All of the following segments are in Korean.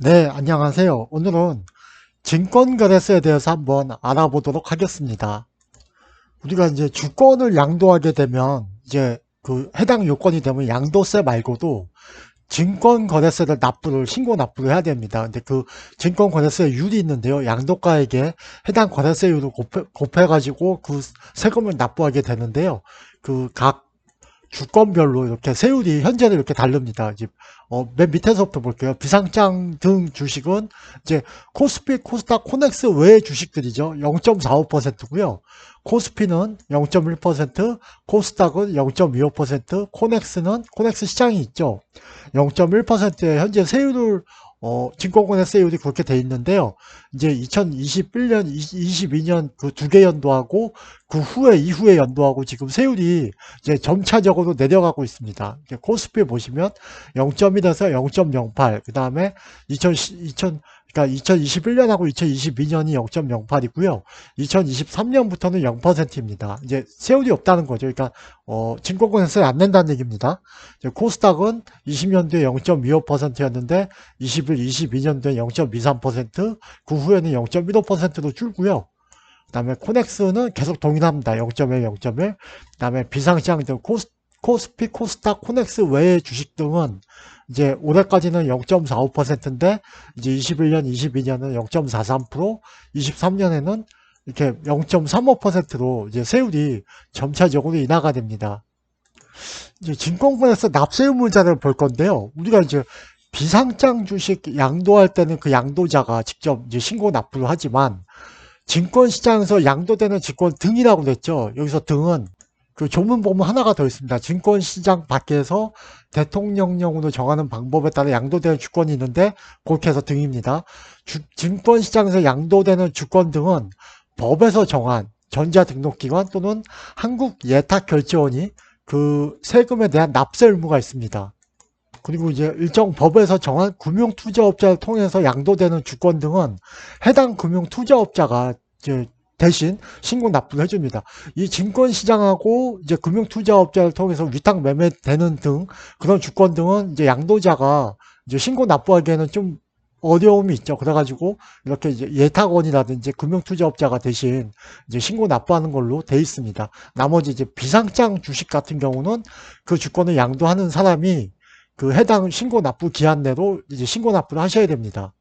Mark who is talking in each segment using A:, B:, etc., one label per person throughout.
A: 네, 안녕하세요. 오늘은 증권거래소에 대해서 한번 알아보도록 하겠습니다. 우리가 이제 주권을 양도하게 되면 이제 그 해당 요건이 되면 양도세 말고도 증권거래세를 신고 납부를 해야 됩니다. 근데 그 증권거래세 율이 있는데요. 양도가액에 해당 거래세율을 곱해가지고 그 세금을 납부하게 되는데요. 그 각 주권별로 이렇게 세율이 현재는 이렇게 다릅니다. 이제 맨 밑에서부터 볼게요. 비상장 등 주식은 이제 코스피, 코스닥, 코넥스 외의 주식들이죠. 0.45%고요. 코스피는 0.1%, 코스닥은 0.25%, 코넥스 시장이 있죠. 0.1%의 현재 세율을 증권권의 세율이 그렇게 돼 있는데요. 이제 2021년, 22년 그 두 개 연도하고 그 후에 이후의 연도하고 지금 세율이 이제 점차적으로 내려가고 있습니다. 코스피 보시면 0.1에서 0.08, 그 다음에 2021년하고 2022년이 0.08이고요. 2023년부터는 0%입니다. 이제 세율이 없다는 거죠. 그러니까 증권권에서 안 낸다는 얘기입니다. 코스닥은 20년도에 0.25%였는데 22년도에 0.23%, 그 후에는 0.15%로 줄고요. 그 다음에 코넥스는 계속 동일합니다. 0.1, 0.1. 그 다음에 비상시장 등 코스피, 코스닥, 코넥스 외의 주식 등은 이제 올해까지는 0.45%인데 이제 21년, 22년은 0.43%, 23년에는 이렇게 0.35%로 이제 세율이 점차적으로 인하가 됩니다. 이제 증권권에서 납세 의무자를 볼 건데요. 우리가 이제 비상장 주식 양도할 때는 그 양도자가 직접 이제 신고 납부를 하지만 증권시장에서 양도되는 증권 등이라고 그랬죠. 여기서 등은 그 조문 보면 하나가 더 있습니다. 증권시장 밖에서 대통령령으로 정하는 방법에 따라 양도되는 주권이 있는데 그렇게 해서 등입니다. 증권시장에서 양도되는 주권 등은 법에서 정한 전자등록기관 또는 한국예탁결제원이 그 세금에 대한 납세 의무가 있습니다. 그리고 이제 일정 법에서 정한 금융투자업자를 통해서 양도되는 주권 등은 해당 금융투자업자가 이제 대신 신고 납부를 해줍니다. 이 증권시장하고 이제 금융투자업자를 통해서 위탁 매매되는 등 그런 주권 등은 이제 양도자가 이제 신고 납부하기에는 좀 어려움이 있죠. 그래가지고 이렇게 이제 예탁원이라든지 금융투자업자가 대신 이제 신고 납부하는 걸로 돼 있습니다. 나머지 이제 비상장 주식 같은 경우는 그 주권을 양도하는 사람이 그 해당 신고 납부 기한 내로 이제 신고 납부를 하셔야 됩니다.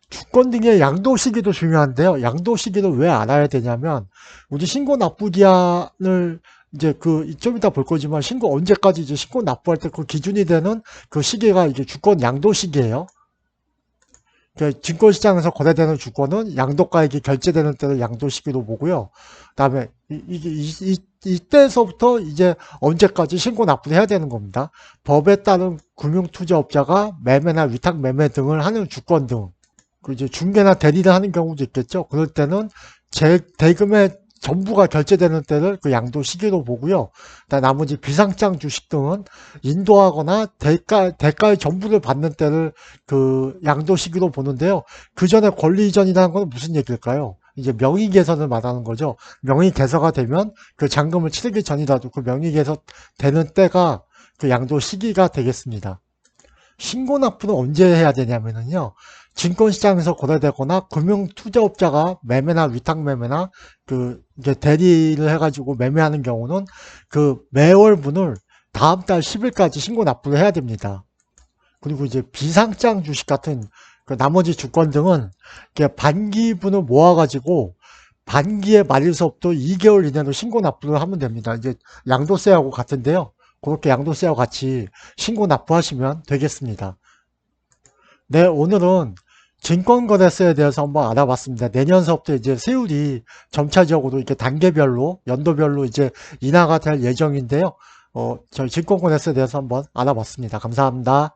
A: 주권 등의 양도 시기도 중요한데요. 양도 시기를 왜 알아야 되냐면 우리 신고 납부 기한을 이제 좀 이따 볼 거지만 언제까지 이제 신고 납부할 때 그 기준이 되는 그 시기가 이제 주권 양도 시기예요. 그러니까 증권시장에서 거래되는 주권은 양도가액이 결제되는 때를 양도 시기로 보고요. 그다음에 이때서부터 이제 언제까지 신고 납부를 해야 되는 겁니다. 법에 따른 금융투자업자가 매매나 위탁 매매 등을 하는 주권 등, 그 이제 중개나 대리를 하는 경우도 있겠죠. 그럴 때는 대금의 전부가 결제되는 때를 그 양도 시기로 보고요. 나머지 비상장 주식 등은 인도하거나 대가의 전부를 받는 때를 그 양도 시기로 보는데요. 그 전에 권리 이전이라는 건 무슨 얘기일까요? 이제 명의 개선을 말하는 거죠. 명의 개선가 되면 그 잔금을 치르기 전이라도 그 명의 개선 되는 때가 그 양도 시기가 되겠습니다. 신고 납부는 언제 해야 되냐면요. 증권시장에서 거래되거나 금융투자업자가 매매나 위탁매매나 이제 대리를 해가지고 매매하는 경우는 그 매월분을 다음 달 10일까지 신고 납부를 해야 됩니다. 그리고 이제 비상장 주식 같은 그 나머지 주권 등은 반기분을 모아가지고 반기의 말일서부터 2개월 이내로 신고 납부를 하면 됩니다. 이제 양도세하고 같은데요. 그렇게 양도세와 같이 신고 납부하시면 되겠습니다. 네, 오늘은 증권거래세에 대해서 한번 알아봤습니다. 내년서부터 이제 세율이 점차적으로 이렇게 단계별로, 연도별로 이제 인하가 될 예정인데요. 저희 증권거래세에 대해서 한번 알아봤습니다. 감사합니다.